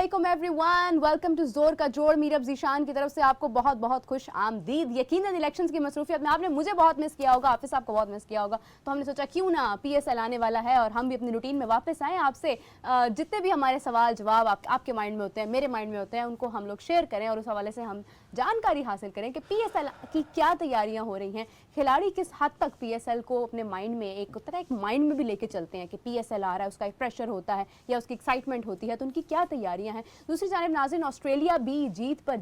अस्सलामुअलैकुम everyone, welcome to जोर का जोड़। मीरब जीशान की तरफ से आपको बहुत बहुत खुश आमदीद। यकीनन इलेक्शंस की मसरूफियत में आपने मुझे बहुत मिस किया होगा, हाफिज साहब को बहुत मिस किया होगा, तो हमने सोचा क्यों ना PSL आने वाला है और हम भी अपनी रूटीन में वापस आएँ। आपसे जितने भी हमारे सवाल जवाब आपके माइंड में होते हैं, मेरे माइंड में होते हैं, उनको हम लोग शेयर करें और उस हवाले से हम जानकारी हासिल करें कि PSL की क्या तैयारियां हो रही हैं, खिलाड़ी किस हद तक PSL को अपने माइंड में एक माइंड में भी लेके चलते हैं कि PSL आ रहा है, उसका एक प्रेशर होता है या उसकी एक्साइटमेंट होती है, तो उनकी क्या तैयारियां हैं। दूसरी जानिब नाज़रीन, ऑस्ट्रेलिया भी जीत पर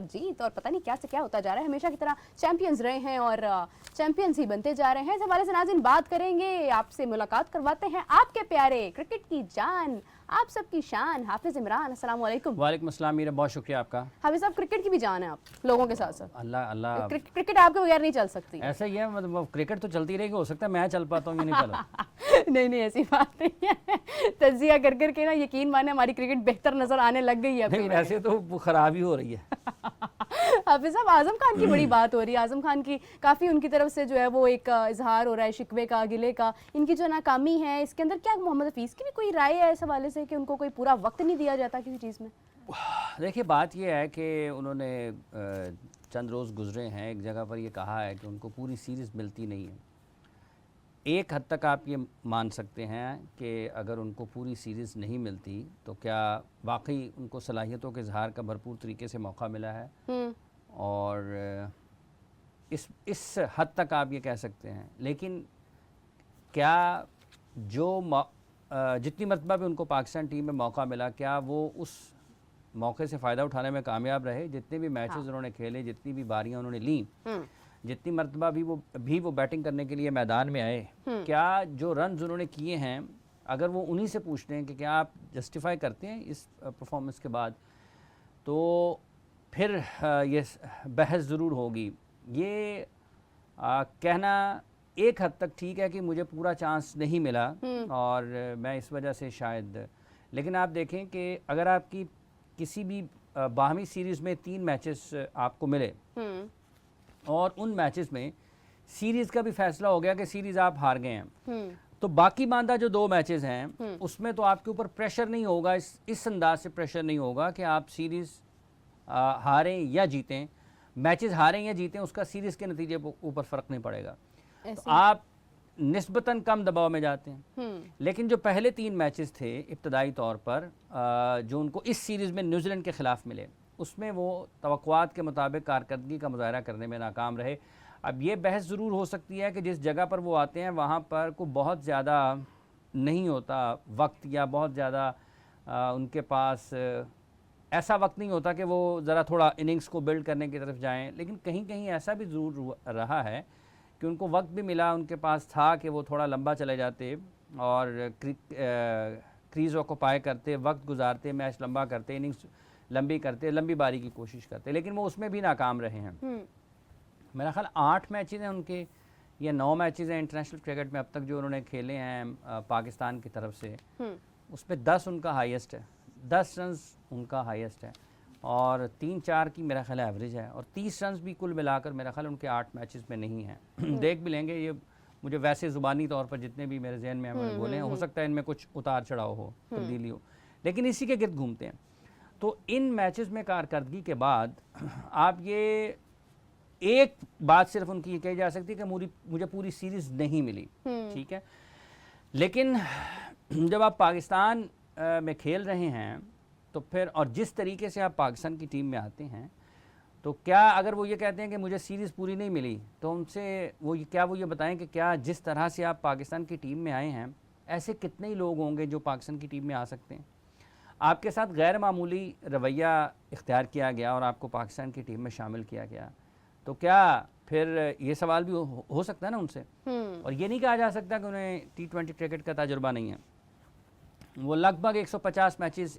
जीत और पता नहीं क्या से क्या होता जा रहा है। हमेशा की तरह चैंपियंस रहे हैं और चैंपियंस ही बनते जा रहे हैं। इस हवाले से नाज़रीन बात करेंगे, आपसे मुलाकात करवाते हैं आपके प्यारे क्रिकेट की जान, आप सबकी शान हाफिज इमरान। अस्सलाम वालेकुम। वालेकुम अस्सलाम मीरा, बहुत शुक्रिया आपका। हाफिज साहब, क्रिकेट की भी जान है आप लोगों के साथ साथ। अल्लाह अल्लाह, क्रिकेट आपके बगैर नहीं चल सकती। ऐसा ही है, मतलब क्रिकेट तो चलती रहेगी, हो सकता है मैं चल पाता हूँ या नहीं चला। नहीं ऐसी बात नहीं है। तज्जिया कर करके ना यकीन माने हमारी क्रिकेट बेहतर नजर आने लग गई है। नहीं, वैसे तो वो खराब ही हो रही है। हाफिज साहब, आजम खान की बड़ी बात हो रही है। आजम खान की काफ़ी उनकी तरफ से जो है वो एक इजहार हो रहा है शिकवे का, गिले का, इनकी जो नाकामी है इसके अंदर। क्या मोहम्मद हफीज़ की भी कोई राय है इस हवाले से कि उनको कोई पूरा वक्त नहीं दिया जाता किसी चीज़ में? देखिए, बात यह है कि उन्होंने चंद रोज़ गुजरे हैं, एक जगह पर ये कहा है कि उनको पूरी सीरीज़ मिलती नहीं है। एक हद तक आप ये मान सकते हैं कि अगर उनको पूरी सीरीज़ नहीं मिलती तो क्या वाकई उनको सलाहियतों के इजहार का भरपूर तरीके से मौका मिला है, और इस हद तक आप ये कह सकते हैं। लेकिन क्या जो जितनी मरतबा भी उनको पाकिस्तान टीम में मौका मिला, क्या वो उस मौके से फ़ायदा उठाने में कामयाब रहे? जितने भी मैचेस उन्होंने खेले, जितनी भी बारियां उन्होंने ली, जितनी मरतबा भी वो बैटिंग करने के लिए मैदान में आए, क्या जो रन उन्होंने किए हैं, अगर वो उन्हीं से पूछते हैं कि क्या आप जस्टिफाई करते हैं इस परफॉर्मेंस के बाद, तो फिर ये बहस ज़रूर होगी। ये कहना एक हद तक ठीक है कि मुझे पूरा चांस नहीं मिला और मैं इस वजह से शायद, लेकिन आप देखें कि अगर आपकी किसी भी बाहमी सीरीज़ में 3 मैचेस आपको मिले और उन मैचेस में सीरीज़ का भी फैसला हो गया कि सीरीज़ आप हार गए हैं, तो बाकी बांधा जो 2 मैचेस हैं उसमें तो आपके ऊपर प्रेशर नहीं होगा, इस अंदाज से प्रेशर नहीं होगा कि आप सीरीज़ हारें या जीतें, मैचेस हारें या जीतें, उसका सीरीज़ के नतीजे ऊपर फ़र्क नहीं पड़ेगा। तो आप निस्बतन कम दबाव में जाते हैं। लेकिन जो पहले 3 मैचेस थे इब्तदाई तौर पर जो उनको इस सीरीज़ में न्यूजीलैंड के ख़िलाफ़ मिले, उसमें वो तवक्कुआत के मुताबिक कारकर्दगी का मुज़ाहरा करने में नाकाम रहे। अब ये बहस ज़रूर हो सकती है कि जिस जगह पर वो आते हैं वहाँ पर को बहुत ज़्यादा नहीं होता वक्त, या बहुत ज़्यादा उनके पास ऐसा वक्त नहीं होता कि वो ज़रा थोड़ा इनिंग्स को बिल्ड करने की तरफ जाएं। लेकिन कहीं कहीं ऐसा भी ज़रूर रहा है कि उनको वक्त भी मिला, उनके पास था कि वो थोड़ा लंबा चले जाते और क्रीज़ ऑक्यूपाई करते, वक्त गुजारते, मैच लंबा करते, इनिंग्स लंबी करते, लंबी बारी की कोशिश करते, लेकिन वो उसमें भी नाकाम रहे हैं। मेरा ख्याल 8 मैचेस हैं उनके या 9 मैचेस हैं इंटरनेशनल क्रिकेट में अब तक जो उन्होंने खेले हैं पाकिस्तान की तरफ से, उसमें 10 उनका हाईएस्ट है, 10 रन उनका हाईएस्ट है और 3-4 की मेरा ख्याल एवरेज है, और 30 रन भी कुल मिलाकर मेरा ख्याल उनके 8 मैचेस में नहीं हैं। देख भी लेंगे, ये मुझे वैसे ज़ुबानी तौर पर जितने भी मेरे जहन में हमें बोले हैं, हो सकता है इनमें कुछ उतार चढ़ाव हो, तब्दीली हो, लेकिन इसी के गिर्द घूमते हैं। तो इन मैचेस में कारकर्दगी के बाद आप ये एक बात सिर्फ उनकी ये कही जा सकती है कि मुझे पूरी सीरीज़ नहीं मिली, ठीक है। लेकिन जब आप पाकिस्तान में खेल रहे हैं तो फिर, और जिस तरीके से आप पाकिस्तान की टीम में आते हैं, तो क्या अगर वो ये कहते हैं कि मुझे सीरीज़ पूरी नहीं मिली, तो उनसे वो ये बताएं कि क्या जिस तरह से आप पाकिस्तान की टीम में आए हैं, ऐसे कितने ही लोग होंगे जो पाकिस्तान की टीम में आ सकते हैं। आपके साथ गैर मामूली रवैया इख्तियार किया गया और आपको पाकिस्तान की टीम में शामिल किया गया, तो क्या फिर ये सवाल भी हो सकता है ना उनसे। और ये नहीं कहा जा सकता कि उन्हें T20 क्रिकेट का तजुर्बा नहीं है। वो लगभग 150 मैचेस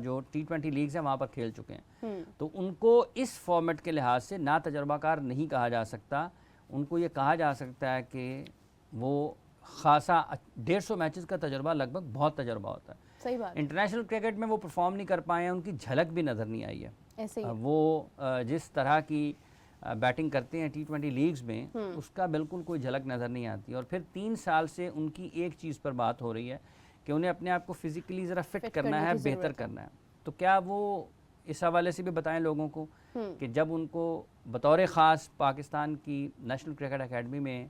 जो T20 लीग्स हैं वहाँ पर खेल चुके हैं, तो उनको इस फॉर्मेट के लिहाज से ना तजर्बाकार नहीं कहा जा सकता। उनको ये कहा जा सकता है कि वो खासा 150 मैचेस का तजर्बा लगभग बहुत तजर्बा होता है। सही बात। इंटरनेशनल क्रिकेट में वो परफॉर्म नहीं कर पाए हैं, उनकी झलक भी नज़र नहीं आई है। ऐसे ही। वो जिस तरह की बैटिंग करते हैं T20 लीग्स में, उसका बिल्कुल कोई झलक नज़र नहीं आती। और फिर 3 साल से उनकी एक चीज़ पर बात हो रही है कि उन्हें अपने आप को फिज़िकली ज़रा फिट करना है, बेहतर करना है। तो क्या वो इस हवाले से भी बताएं लोगों को कि जब उनको बतौर ख़ास पाकिस्तान की नेशनल क्रिकेट एकेडमी में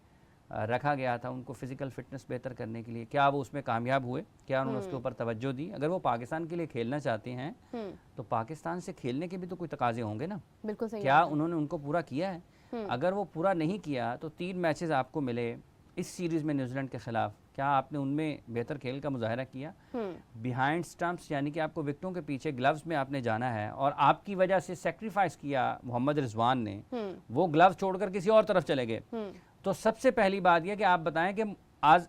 रखा गया था उनको फ़िज़िकल फ़िटनेस बेहतर करने के लिए, क्या वो उसमें कामयाब हुए? क्या उन्होंने उसके ऊपर तवज्जो दी? अगर वो पाकिस्तान के लिए खेलना चाहते हैं तो पाकिस्तान से खेलने के भी तो कोई तकाजे होंगे ना। बिल्कुल सही क्या बात है। उन्होंने उनको पूरा किया है? अगर वो पूरा नहीं किया तो 3 मैचेस आपको मिले इस सीरीज़ में न्यूजीलैंड के ख़िलाफ़, क्या आपने उनमें बेहतर खेल का मुजाहरा किया? बिहाइंड स्टंप्स यानी कि आपको विकेटों के पीछे ग्लव्स में आपने जाना है और आपकी वजह से सेक्रीफाइस किया मोहम्मद रिजवान ने, वो ग्लव्स छोड़कर किसी और तरफ चले गए। तो सबसे पहली बात यह कि आप बताएं कि आज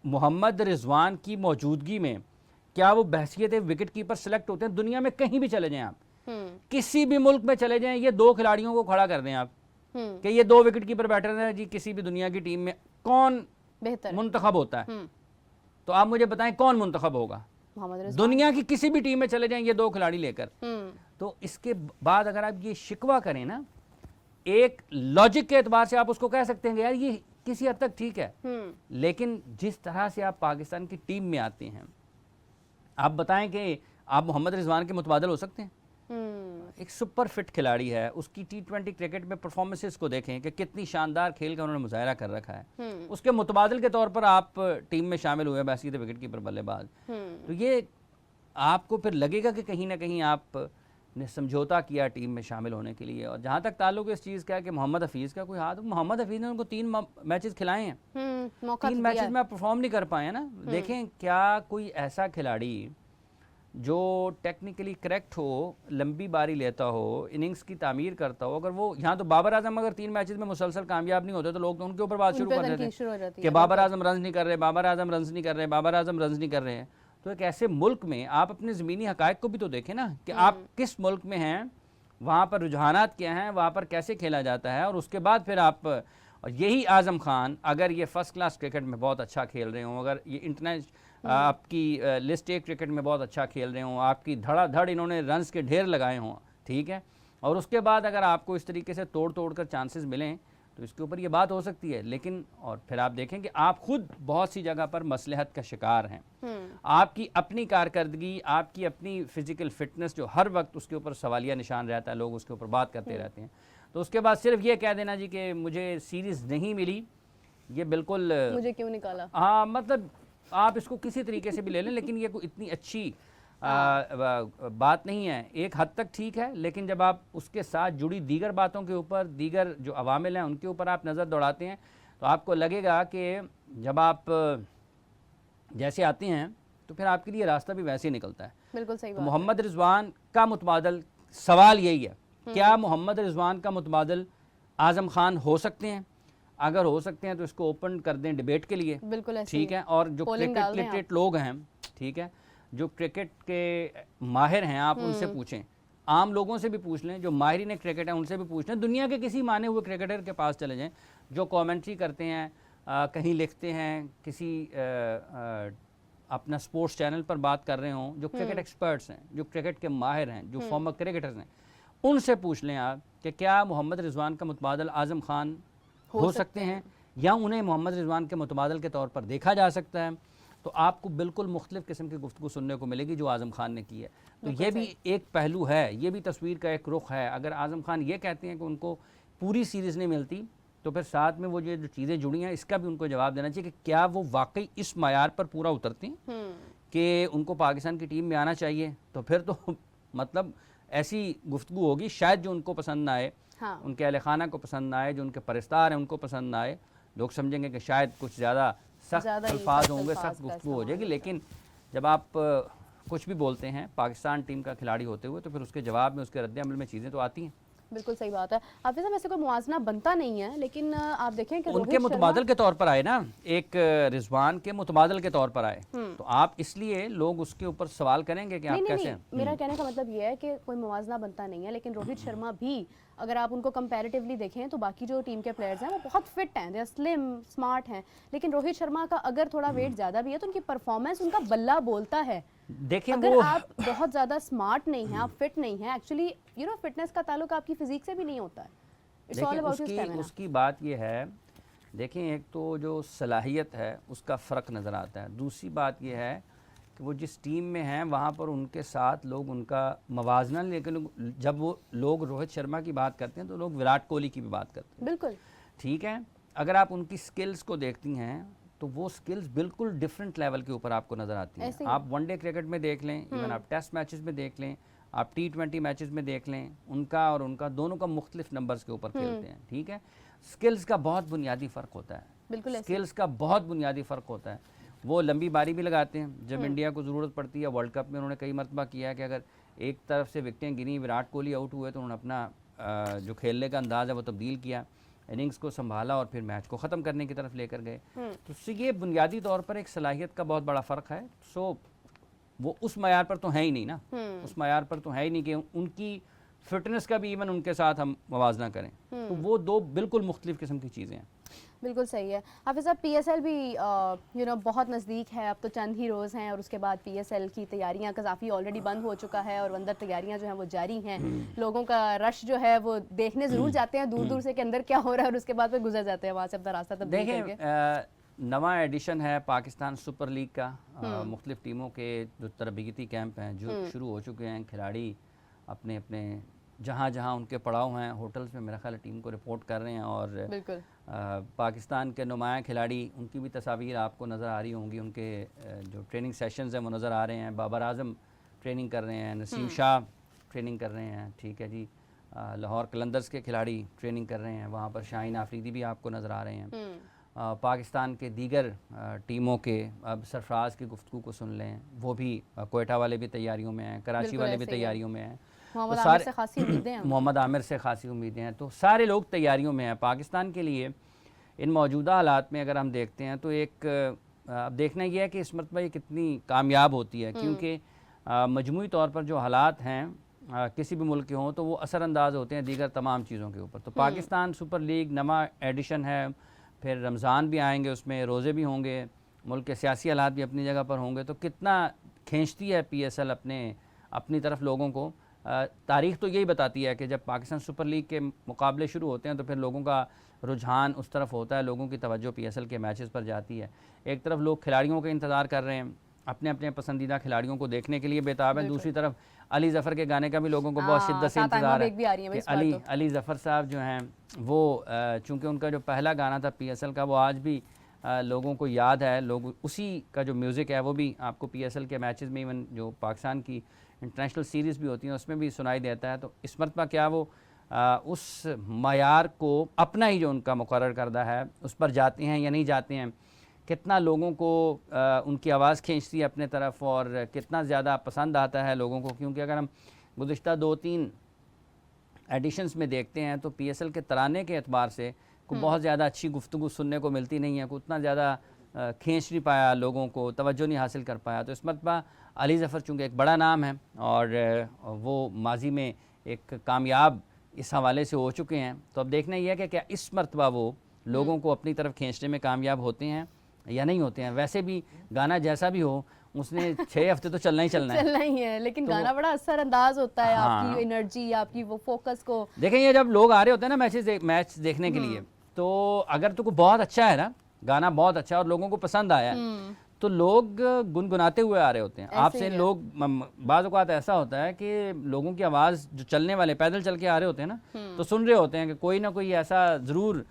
मोहम्मद रिजवान की मौजूदगी में क्या वो बहसियत विकेट कीपर सेलेक्ट होते हैं? दुनिया में कहीं भी चले जाएं आप, किसी भी मुल्क में चले जाएं, ये 2 खिलाड़ियों को खड़ा कर दें आप कि ये 2 विकेट कीपर बैटर हैं जी, किसी भी दुनिया की टीम में कौन बेहतर मुंतखब होता है? तो आप मुझे बताएं कौन मुंतखब होगा? दुनिया की किसी भी टीम में चले जाएं ये 2 खिलाड़ी लेकर। तो इसके बाद अगर आप ये शिकवा करें ना, एक लॉजिक के एतबार से आप उसको कह सकते हैं कि यार ये किसी हद तक ठीक है, लेकिन जिस तरह से आप पाकिस्तान की टीम में आते हैं, आप बताएं कि आप मोहम्मद रिजवान के मुतबादल हो सकते हैं? एक सुपर फिट खिलाड़ी है, उसकी T20 क्रिकेट में परफॉर्मेंसेस को देखें कि कितनी शानदार खेल का उन्होंने मुजाहरा कर रखा है। उसके मुतबादल के तौर पर आप टीम में शामिल हुए बहसीत विकेट कीपर बल्लेबाज, तो ये आपको फिर लगेगा कि कहीं ना कहीं आपने समझौता किया टीम में शामिल होने के लिए। और जहाँ तक ताल्लुक इस चीज़ का है कि मोहम्मद हफीज़ का कोई हाथ, मोहम्मद हफीज़ ने उनको 3 मैचेस खिलाए हैं, 3 मैचेस में आप परफॉर्म नहीं कर पाए ना। देखें क्या कोई ऐसा खिलाड़ी जो टेक्निकली करेक्ट हो, लंबी बारी लेता हो, इनिंग्स की तामीर करता हो, अगर वो यहाँ तो बाबर आजम अगर 3 मैचेस में मुसलसल कामयाब नहीं होते तो लोग तो उनके ऊपर बात शुरू कर देते हैं कि बाबर आजम रन्स नहीं कर रहे, बाबर आजम रन्स नहीं कर रहे, बाबर आजम रन्स नहीं कर रहे हैं। तो एक ऐसे मुल्क में आप अपने ज़मीनी हक़ाइक़ को भी तो देखें ना कि आप किस मुल्क में हैं, वहाँ पर रुझानात क्या हैं, वहाँ पर कैसे खेला जाता है, और उसके बाद फिर आप, और यही आज़म खान अगर ये फ़र्स्ट क्लास क्रिकेट में बहुत अच्छा खेल रहे हों, अगर ये इंटरनेशनल आपकी लिस्ट ए क्रिकेट में बहुत अच्छा खेल रहे हों, आपकी धड़ाधड़ इन्होंने रन्स के ढेर लगाए हों, ठीक है, और उसके बाद अगर आपको इस तरीके से तोड़ कर चांसेस मिलें तो इसके ऊपर ये बात हो सकती है। लेकिन और फिर आप देखें कि आप खुद बहुत सी जगह पर मसलहत का शिकार हैं, आपकी अपनी कारकर्दगी, आपकी अपनी फ़िज़िकल फ़िटनेस जो हर वक्त उसके ऊपर सवालिया निशान रहता है, लोग उसके ऊपर बात करते रहते हैं। तो उसके बाद सिर्फ ये कह देना जी कि मुझे सीरीज़ नहीं मिली, ये बिल्कुल मुझे क्यों निकाला, हाँ, मतलब आप इसको किसी तरीके से भी ले लें, लेकिन ये कोई इतनी अच्छी बात नहीं है। एक हद तक ठीक है, लेकिन जब आप उसके साथ जुड़ी दीगर बातों के ऊपर, दीगर जो अवामिल हैं उनके ऊपर आप नज़र दौड़ाते हैं तो आपको लगेगा कि जब आप जैसे आते हैं तो फिर आपके लिए रास्ता भी वैसे ही निकलता है। बिल्कुल सही तो बात। मोहम्मद रिजवान का मुतबादल, सवाल यही है, क्या मोहम्मद रिजवान का मुतबादल आज़म खान हो सकते हैं? अगर हो सकते हैं तो इसको ओपन कर दें डिबेट के लिए, बिल्कुल ठीक है। और जो क्रिकेट लिटरेट लोग हैं, ठीक है, जो क्रिकेट के माहिर हैं, आप उनसे पूछें, आम लोगों से भी पूछ लें, जो माहिरीन क्रिकेट हैं उनसे भी पूछ लें, दुनिया के किसी माने हुए क्रिकेटर के पास चले जाएं जो कमेंट्री करते हैं, कहीं लिखते हैं, किसी अपना स्पोर्ट्स चैनल पर बात कर रहे हों, जो क्रिकेट एक्सपर्ट्स हैं, जो क्रिकेट के माहिर हैं, जो फॉर्मर क्रिकेटर्स हैं, उनसे पूछ लें आप कि क्या मोहम्मद रिजवान का मुतबादल आज़म खान हो सकते हैं या उन्हें मोहम्मद रिजवान के मुतबादल के तौर पर देखा जा सकता है। तो आपको बिल्कुल मुख्तलिफ़ किस्म की गुफ्तगू सुनने को मिलेगी जो आज़म खान ने की है। तो ये भी एक पहलू है, ये भी तस्वीर का एक रुख है। अगर आज़म खान ये कहते हैं कि उनको पूरी सीरीज़ नहीं मिलती, तो फिर साथ में वो जो चीज़ें जुड़ी हैं इसका भी उनको जवाब देना चाहिए कि क्या वो वाकई इस मयार पर पूरा उतरती हैं कि उनको पाकिस्तान की टीम में आना चाहिए। तो फिर तो मतलब ऐसी गुफ्तगू होगी शायद जो उनको पसंद ना आए, हाँ। उनके अहले खाना को पसंद ना आए, जो उनके परिस्तार हैं उनको पसंद ना आए, लोग समझेंगे कि शायद कुछ ज़्यादा सख्त अल्फाज होंगे, सख्त गुफ्तगू हो जाएगी। लेकिन जब आप कुछ भी बोलते हैं पाकिस्तान टीम का खिलाड़ी होते हुए, तो फिर उसके जवाब में, उसके रद्द-ए-अमल में चीज़ें तो आती हैं। बिल्कुल सही बात है। आप जैसे वैसे कोई मुआवजा बनता नहीं है, लेकिन आप देखें कि उनके मुतबादल के तौर पर आए ना, एक रिजवान के मुतबादल के तौर पर आए, तो आप इसलिए लोग उसके ऊपर सवाल करेंगे कि आप कैसे हैं। मेरा कहने का मतलब ये है कि कोई मुआवजा बनता नहीं है, लेकिन रोहित शर्मा भी अगर आप उनको कंपैरेटिवली देखें तो बाकी जो टीम के प्लेयर्स हैं वो बहुत फिट हैं, दे आर स्लिम, स्मार्ट हैं, लेकिन रोहित शर्मा का अगर थोड़ा वेट ज़्यादा भी है तो उनकी परफॉर्मेंस, उनका बल्ला बोलता है। देखिए अगर आप बहुत ज़्यादा स्मार्ट नहीं हैं, आप फिट नहीं हैं, एक्चुअली यू नो फिटनेस का ताल्लुक आपकी फिजिक से भी नहीं होता है, it's all about your stamina. उसकी बात ये है, देखें एक तो जो सलाहियत है उसका फ़र्क नज़र आता है, दूसरी बात ये है कि वो जिस टीम में हैं वहाँ पर उनके साथ लोग उनका मवाजना, लेकिन जब वो लोग रोहित शर्मा की बात करते हैं तो लोग विराट कोहली की भी बात करते हैं। बिल्कुल ठीक है, अगर आप उनकी स्किल्स को देखती हैं तो वो स्किल्स बिल्कुल डिफरेंट लेवल के ऊपर आपको नज़र आती हैं। ऐसे ही। आप वनडे क्रिकेट में देख लें, इवन आप टेस्ट मैचेस में देख लें, आप T20 मैचेस में देख लें, उनका दोनों का मुख्तलिफ नंबर्स के ऊपर खेलते हैं। ठीक है, स्किल्स का बहुत बुनियादी फ़र्क होता है, बिल्कुल ऐसे। स्किल्स का बहुत बुनियादी फ़र्क होता है। वो लंबी बारी भी लगाते हैं जब इंडिया को ज़रूरत पड़ती है। वर्ल्ड कप में उन्होंने कई मरतबा किया है कि अगर एक तरफ से विकेटें गिनी, विराट कोहली आउट हुए, तो उन्होंने अपना जो खेलने का अंदाज़ है वो तब्दील किया, इनिंग्स को संभाला और फिर मैच को ख़त्म करने की तरफ लेकर गए। तो उससे ये बुनियादी तौर पर एक सलाहियत का बहुत बड़ा फ़र्क है। सो वो उस मयार पर तो है ही नहीं ना, उस मयार पर तो है ही नहीं कि उनकी फिटनेस का भी इवन उनके साथ हम मवाजना करें। तो वो दो बिल्कुल मुख्तलिफ किस्म की चीज़ें हैं। बिल्कुल सही है। हाफिज़ साहब, पीएसएल भी बहुत नज़दीक है, अब तो चंद ही रोज़ हैं और उसके बाद पीएसएल की तैयारियां काफ़ी ऑलरेडी बंद हो चुका है और अंदर तैयारियां जो हैं वो जारी हैं। लोगों का रश जो है वो देखने ज़रूर जाते हैं दूर दूर से कि अंदर क्या हो रहा है और उसके बाद फिर गुजर जाते हैं वहाँ से अपना रास्ता तब्दील करके। देखें, नवा एडिशन है पाकिस्तान सुपर लीग का। मुख्तलिफ टीमों के जो तरबियती कैंप हैं जो शुरू हो चुके हैं, खिलाड़ी अपने अपने जहाँ जहाँ उनके पड़ाव हैं होटल्स में मेरा ख्याल है टीम को रिपोर्ट कर रहे हैं। और बिल्कुल पाकिस्तान के नुमाया खिलाड़ी, उनकी भी तस्वीर आपको नज़र आ रही होंगी, उनके जो ट्रेनिंग सेशंस हैं वो नज़र आ रहे हैं। बाबर आजम ट्रेनिंग कर रहे हैं, नसीम शाह ट्रेनिंग कर रहे हैं। ठीक है जी, लाहौर कलंदर्स के खिलाड़ी ट्रेनिंग कर रहे हैं, वहाँ पर शाहीन आफरीदी भी आपको नज़र आ रहे हैं। पाकिस्तान के दीगर टीमों के, अब सरफराज की गुफ्तगू को सुन लें, वो भी कोयटा वाले भी तैयारियों में हैं, कराची वाले भी तैयारियों में हैं, मोहम्मद तो आमिर से खासी उम्मीदें हैं। मोहम्मद आमिर से खासी उम्मीदें हैं, तो सारे लोग तैयारियों में हैं। पाकिस्तान के लिए इन मौजूदा हालात में अगर हम देखते हैं तो एक अब देखना यह है कि इस मरतबा ये कितनी कामयाब होती है, क्योंकि मजमूई तौर पर जो हालात हैं किसी भी मुल्क के हों तो वो असरअंदाज होते हैं दीगर तमाम चीज़ों के ऊपर। तो पाकिस्तान सुपर लीग नवा एडिशन है, फिर रमज़ान भी आएंगे, उसमें रोज़े भी होंगे, मुल्क के सियासी हालात भी अपनी जगह पर होंगे, तो कितना खींचती है पीएसएल अपनी तरफ लोगों को। तारीख़ तो यही बताती है कि जब पाकिस्तान सुपर लीग के मुकाबले शुरू होते हैं तो फिर लोगों का रुझान उस तरफ होता है, लोगों की तवज्जो पीएसएल के मैचेस पर जाती है। एक तरफ लोग खिलाड़ियों का इंतज़ार कर रहे हैं, अपने अपने पसंदीदा खिलाड़ियों को देखने के लिए बेताब हैं। दूसरी तरफ अली ज़फ़र के गाने का भी लोगों को बहुत शिद्दत से इंतज़ार है कि अली ज़फ़र साहब जो हैं वो चूँकि उनका जो पहला गाना था पीएसएल का वो आज भी लोगों को याद है। लोग उसी का जो म्यूज़िक है वो भी आपको पीएसएल के मैचेस में, इवन जो पाकिस्तान की इंटरनेशनल सीरीज़ भी होती हैं उसमें भी सुनाई देता है। तो इस मरतबा क्या वो उस मयार को अपना ही जो उनका मुकर्रर करदा है उस पर जाते हैं या नहीं जाते हैं, कितना लोगों को उनकी आवाज़ खींचती है अपने तरफ और कितना ज़्यादा पसंद आता है लोगों को। क्योंकि अगर हम गुज़िश्ता 2-3 एडिशंस में देखते हैं तो पीएसएल के तराने के एतबार से को बहुत ज़्यादा अच्छी गुफ्तगू सुनने को मिलती नहीं है, को उतना ज़्यादा खींच नहीं पाया, लोगों को तवज्जो नहीं हासिल कर पाया। तो इस मरतबा अली ज़फ़र चूँकि एक बड़ा नाम है और वो माजी में एक कामयाब इस हवाले से हो चुके हैं, तो अब देखना यह है कि क्या इस मरतबा वो लोगों को अपनी तरफ खींचने में कामयाब होते हैं या नहीं होते हैं। वैसे भी गाना जैसा भी हो उसने 6 हफ्ते तो चलना ही है, लेकिन तो गाना बड़ा असरअंदाज होता है। आपकी एनर्जी, आपकी वो फोकस को देखें। ये जब लोग आ रहे होते हैं ना मैच देखने के लिए, तो अगर तो बहुत अच्छा है ना, गाना बहुत अच्छा और लोगों को पसंद आया तो लोग गुनगुनाते हुए आ रहे होते हैं आपसे। लोग बाज़ औक़ात ऐसा होता है कि लोगों की आवाज़ जो चलने वाले पैदल चल के आ रहे होते हैं ना, तो सुन रहे होते हैं कि कोई ना कोई ऐसा ज़रूर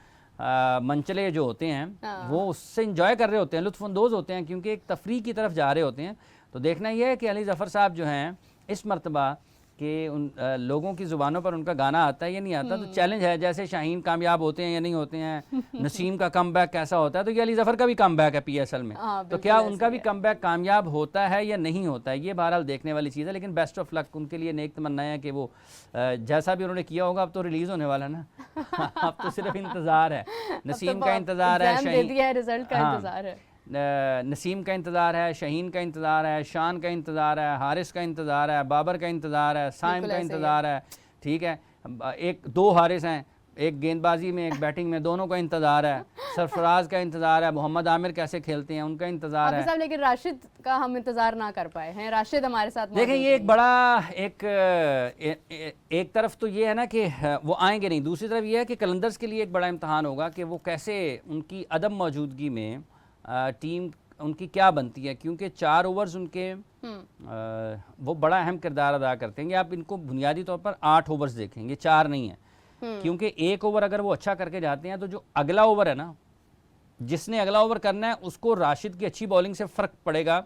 मंचले जो होते हैं वो उससे इंजॉय कर रहे होते हैं, लुत्फ़अंदोज़ होते हैं, क्योंकि एक तफरीह की तरफ जा रहे होते हैं। तो देखना यह है कि अली ज़फ़र साहब जो हैं इस मरतबा कि उन लोगों की ज़ुबानों पर उनका गाना आता है या नहीं आता। तो चैलेंज है, जैसे शाहीन कामयाब होते हैं या नहीं होते हैं, नसीम का कमबैक कैसा होता है, तो ये अली ज़फ़र का भी कमबैक है पीएसएल में। तो क्या उनका भी कमबैक कामयाब होता है या नहीं होता है, ये बहरहाल देखने वाली चीज़ है। लेकिन बेस्ट ऑफ लक, उनके लिए नेक तमन्ना है कि वो जैसा भी उन्होंने किया होगा, अब तो रिलीज़ होने वाला है ना अब तो सिर्फ इंतज़ार है, नसीम का इंतज़ार है, रिजल्ट का इंतज़ार है, नसीम का इंतज़ार है, शहीन का इंतज़ार है, शान का इंतज़ार है, हारिस का इंतज़ार है, बाबर का इंतज़ार है, साइम का इंतज़ार है। ठीक है, 2 हारिस हैं, एक गेंदबाजी में एक बैटिंग में, दोनों का इंतज़ार है। सरफराज का इंतज़ार है, मोहम्मद आमिर कैसे खेलते हैं उनका इंतज़ार है। लेकिन राशिद का हम इंतज़ार ना कर पाए हैं, राशिद हमारे साथ देखें ये एक बड़ा एक तरफ तो ये है ना कि वो आएंगे नहीं, दूसरी तरफ ये है कि कलंदर्स के लिए एक बड़ा इम्तहान होगा कि वो कैसे उनकी अदम मौजूदगी में टीम उनकी क्या बनती है, क्योंकि 4 ओवर्स उनके वो बड़ा अहम किरदार अदा करते हैं। आप इनको बुनियादी तौर पर 8 ओवर्स देखेंगे, 4 नहीं है, क्योंकि 1 ओवर अगर वो अच्छा करके जाते हैं तो जो अगला ओवर है ना, जिसने अगला ओवर करना है उसको राशिद की अच्छी बॉलिंग से फ़र्क पड़ेगा।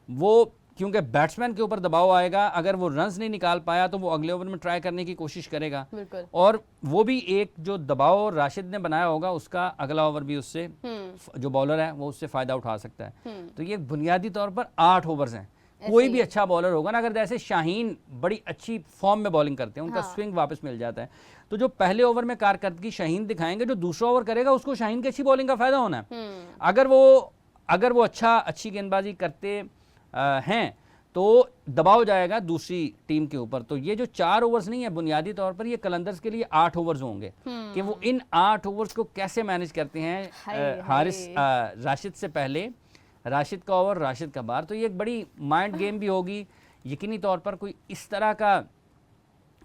वो क्योंकि बैट्समैन के ऊपर दबाव आएगा, अगर वो रन्स नहीं निकाल पाया तो वो अगले ओवर में ट्राई करने की कोशिश करेगा, और वो भी एक जो दबाव राशिद ने बनाया होगा उसका अगला ओवर भी उससे जो बॉलर है वो उससे फ़ायदा उठा सकता है। तो ये बुनियादी तौर पर 8 ओवर्स हैं। कोई भी अच्छा बॉलर होगा ना, अगर जैसे शाहीन बड़ी अच्छी फॉर्म में बॉलिंग करते हैं, उनका स्विंग वापस मिल जाता है, तो जो पहले ओवर में कारकर्दगी शाहीन दिखाएंगे, जो दूसरा ओवर करेगा उसको शाहीन की अच्छी बॉलिंग का फ़ायदा होना है। अगर वो अच्छी गेंदबाजी करते हैं तो दबाव जाएगा दूसरी टीम के ऊपर। तो ये जो 4 ओवर्स नहीं है, बुनियादी तौर पर ये कलंदर्स के लिए 8 ओवर्स होंगे कि वो इन 8 ओवर्स को कैसे मैनेज करते हैं। हारिस राशिद से पहले, राशिद का ओवर, राशिद का बार, तो ये एक बड़ी माइंड गेम भी होगी। यकीनी तौर पर कोई इस तरह का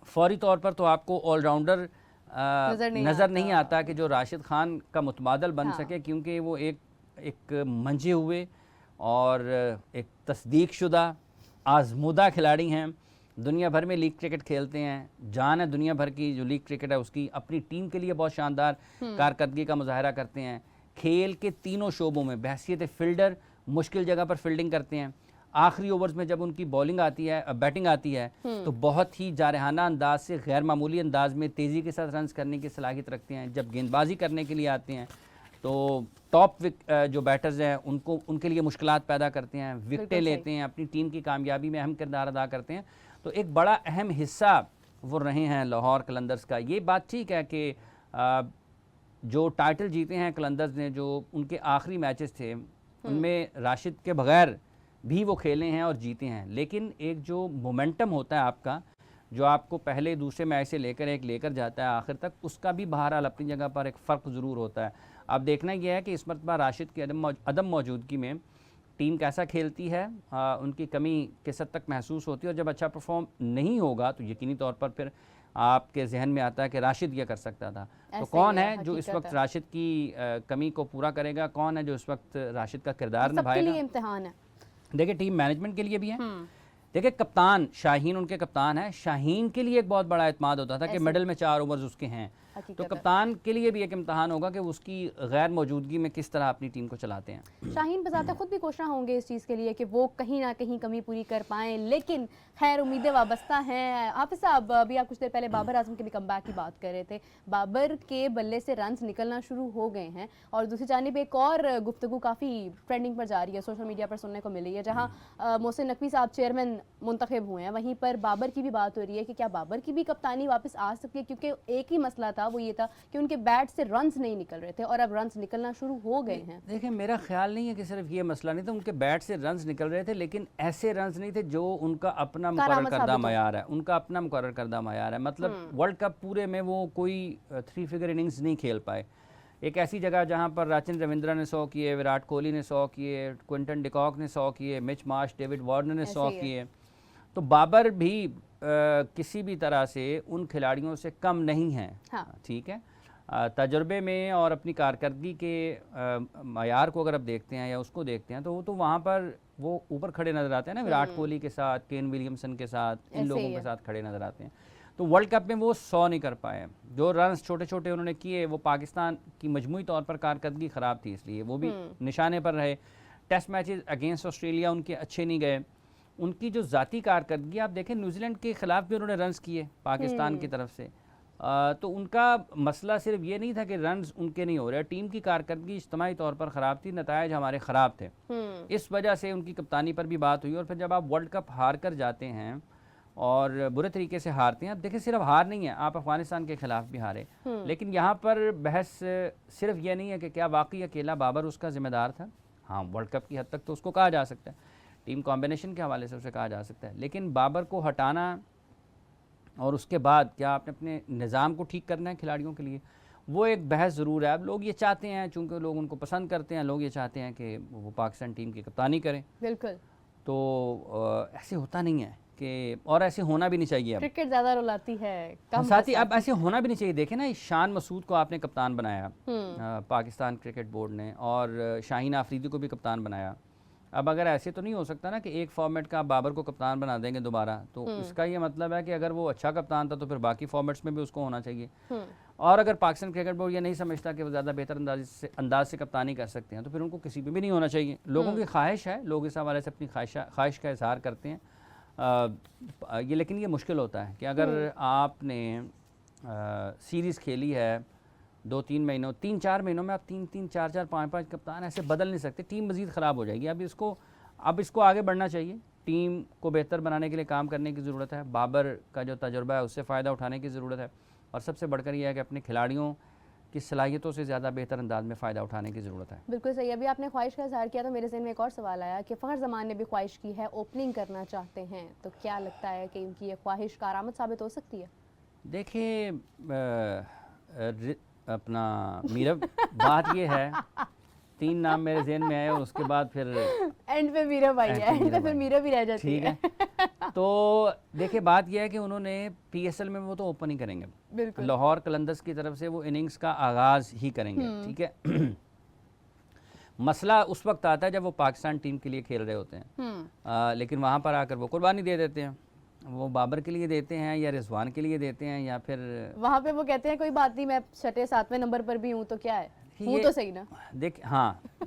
फौरी तौर पर तो आपको ऑलराउंडर नज़र नहीं आता कि जो राशिद खान का मुतबादल बन सके, क्योंकि वो एक मंझे हुए और एक तस्दीक शुदा आजमूदा खिलाड़ी हैं, दुनिया भर में लीग क्रिकेट खेलते हैं, जान है दुनिया भर की जो लीग क्रिकेट है उसकी, अपनी टीम के लिए बहुत शानदार कारकर्दगी का मुजाहरा करते हैं, खेल के तीनों शोबों में बहैसियत फील्डर मुश्किल जगह पर फील्डिंग करते हैं, आखिरी ओवर्स में जब उनकी बॉलिंग आती है, बैटिंग आती है, तो बहुत ही जारहाना अंदाज से, गैर मामूली अंदाज में तेज़ी के साथ रन्स करने की सलाहियत रखते हैं। जब गेंदबाजी करने के लिए आते हैं तो टॉप जो बैटर्स हैं उनके लिए मुश्किलात पैदा करते हैं, विकेटें लेते हैं, अपनी टीम की कामयाबी में अहम किरदार अदा करते हैं। तो एक बड़ा अहम हिस्सा वो रहे हैं लाहौर कलंदर्स का। ये बात ठीक है कि जो टाइटल जीते हैं कलंदर्स ने, जो उनके आखिरी मैचेस थे उनमें राशिद के बगैर भी वो खेले हैं और जीते हैं, लेकिन एक जो मोमेंटम होता है आपका, जो आपको पहले दूसरे मैच से लेकर जाता है आखिर तक, उसका भी बहरहाल अपनी जगह पर एक फ़र्क ज़रूर होता है। अब देखना यह है कि इस मरतबा राशिद की अदम मौजूदगी में टीम कैसा खेलती है, उनकी कमी किस हद तक महसूस होती है, और जब अच्छा परफॉर्म नहीं होगा तो यकीनी तौर पर फिर आपके जहन में आता है कि राशिद ये कर सकता था। तो कौन है जो इस वक्त राशिद की कमी को पूरा करेगा, कौन है जो इस वक्त राशिद का किरदार निभाएगा? इम्तिहान है। देखिए, टीम मैनेजमेंट के लिए भी है। देखिए, कप्तान शाहीन उनके कप्तान है, शाहीन के लिए एक बहुत बड़ा एतमाद होता था कि मिडल में 4 ओवर्स उसके हैं, तो कप्तान के लिए भी एक इम्तिहान होगा कि उसकी गैर मौजूदगी में किस तरह अपनी टीम को चलाते हैं। शाहीन बजाते खुद भी कोशिश होंगे इस चीज़ के लिए कि वो कहीं ना कहीं कमी पूरी कर पाएं, लेकिन खैर उम्मीदें वाबस्ता हैं। हाफिज़ साहब, अभी आप कुछ देर पहले बाबर आजम के भी कमबैक की बात कर रहे थे। बाबर के बल्ले से रन्स निकलना शुरू हो गए हैं, और दूसरी जानिब एक और गुफ्तगू काफ़ी ट्रेंडिंग पर जा रही है, सोशल मीडिया पर सुनने को मिली है, जहाँ मोहसिन नकवी साहब चेयरमैन मुंतखब हुए हैं, वहीं पर बाबर की भी बात हो रही है कि क्या बाबर की भी कप्तानी वापस आ सकती है, क्योंकि एक ही मसला था, वो ये था कि उनके बैट से रन्स नहीं निकल रहे थे और अब रन्स निकलना शुरू हो गए हैं। देखिए, मेरा ख्याल नहीं है कि सिर्फ ये मसला नहीं था, उनके बैट से रन्स निकल रहे थे, लेकिन ऐसे रन्स नहीं थे जो उनका अपना मुकर्रर करदा मयार है, उनका अपना मुकर्रर करदा मयार है। मतलब वर्ल्ड कप पूरे में वो कोई 3 फिगर इनिंग्स नहीं खेल पाए। एक ऐसी जगह जहाँ पर राचिन रविंद्रा ने 100 किए, विराट कोहली ने 100 किए, क्विंटन डिकॉक ने 100 किए, मिच मार्श, डेविड वार्नर ने 100 किए, तो बाबर भी किसी भी तरह से उन खिलाड़ियों से कम नहीं हैं। ठीक है, तजुर्बे में और अपनी कारकर्दगी के मयार को अगर आप देखते हैं या उसको देखते हैं, तो वो तो वहाँ पर वो ऊपर खड़े नज़र आते हैं ना, विराट कोहली के साथ, केन विलियमसन के साथ, इन लोगों के साथ खड़े नज़र आते हैं। तो वर्ल्ड कप में वो 100 नहीं कर पाए। जो रन्स छोटे छोटे उन्होंने किए, वो पाकिस्तान की मजमूई तौर पर कारकर्दगी ख़राब थी, इसलिए वो भी निशाने पर रहे। टेस्ट मैचेस अगेंस्ट ऑस्ट्रेलिया उनके अच्छे नहीं गए। उनकी जो ज़ाती कारकर्दगी आप देखें, न्यूजीलैंड के ख़िलाफ़ भी उन्होंने रन्स किए पाकिस्तान की तरफ से, तो उनका मसला सिर्फ ये नहीं था कि रन्स उनके नहीं हो रहे, टीम की कारकर्दगी इज्तिमाई तौर पर ख़राब थी, नतायज हमारे ख़राब थे, इस वजह से उनकी कप्तानी पर भी बात हुई। और फिर जब आप वर्ल्ड कप हार कर जाते हैं और बुरे तरीके से हारते हैं, अब देखिए सिर्फ हार नहीं है, आप अफ़गानिस्तान के ख़िलाफ़ भी हारे, लेकिन यहाँ पर बहस सिर्फ ये नहीं है कि क्या वाकई अकेला बाबर उसका ज़िम्मेदार था। हाँ, वर्ल्ड कप की हद तक तो उसको कहा जा सकता है, टीम कॉम्बिनेशन के हवाले से उसे कहा जा सकता है, लेकिन बाबर को हटाना और उसके बाद क्या आपने अपने निज़ाम को ठीक करना है खिलाड़ियों के लिए, वो एक बहस ज़रूर है। अब लोग ये चाहते हैं, चूँकि लोग उनको पसंद करते हैं, लोग ये चाहते हैं कि वो पाकिस्तान टीम की कप्तानी करें। बिल्कुल। तो ऐसे होता नहीं है, कि, और ऐसे होना भी नहीं चाहिए अब। क्रिकेट ज्यादा रुलाती है, कम साथ ही अब ऐसे होना भी नहीं चाहिए। देखें ना, शान मसूद को आपने कप्तान बनाया पाकिस्तान क्रिकेट बोर्ड ने, और शाहीन आफरीदी को भी कप्तान बनाया। अब अगर ऐसे तो नहीं हो सकता ना कि एक फॉर्मेट का आप बाबर को कप्तान बना देंगे दोबारा, तो इसका ये मतलब है कि अगर वो अच्छा कप्तान था तो फिर बाकी फॉर्मेट्स में भी उसको होना चाहिए। और अगर पाकिस्तान क्रिकेट बोर्ड ये नहीं समझता कि वो ज़्यादा बेहतर अंदाज से कप्तानी कर सकते हैं, तो फिर उनको किसी पे भी नहीं होना चाहिए। लोगों की ख्वाहिश है, लोग इस हवाले से अपनी ख्वाहिश का इजहार करते हैं। ये लेकिन ये मुश्किल होता है कि अगर आपने सीरीज़ खेली है 2-3 महीनों, 3-4 महीनों में आप 3-3, 4-4, 5-5 कप्तान ऐसे बदल नहीं सकते, टीम मज़ीद ख़राब हो जाएगी। अब इसको आगे बढ़ना चाहिए, टीम को बेहतर बनाने के लिए काम करने की ज़रूरत है। बाबर का जो तजुर्बा है उससे फ़ायदा उठाने की ज़रूरत है, और सबसे बढ़कर यह है कि अपने खिलाड़ियों की सलाहियतों से ज़्यादा बेहतर अंदाज में फ़ायदा उठाने की ज़रूरत है। बिल्कुल सही। अभी आपने ख्वाहिश का इज़हार किया तो मेरे ज़हन में एक और सवाल आया कि फ़खर ज़मान ने भी ख्वाहिश की है, ओपनिंग करना चाहते हैं, तो क्या लगता है कि उनकी ये ख्वाहिश कारआमद साबित हो सकती है? देखिए अपना मीरब, बात ये है, 3 नाम मेरे ज़हन में आए और उसके बाद फिर एंड पे मीरब आई है, एंड पे फिर मीरब ही रह जाती ठीक है। तो देखिए बात यह है कि उन्होंने PSL में वो तो ओपन ही करेंगे, लाहौर कलंदर्स की तरफ से वो इनिंग्स का आगाज़ ही करेंगे, ठीक है। मसला उस वक्त आता है जब वो पाकिस्तान टीम के लिए खेल रहे होते हैं, लेकिन वहाँ पर आकर वो कुर्बानी दे देते हैं। वो बाबर के लिए देते हैं या रिजवान के लिए देते हैं, या फिर वहाँ पे वो कहते हैं कोई बात नहीं, मैं 6-7वें नंबर पर भी हूँ तो क्या है, हूँ तो सही ना।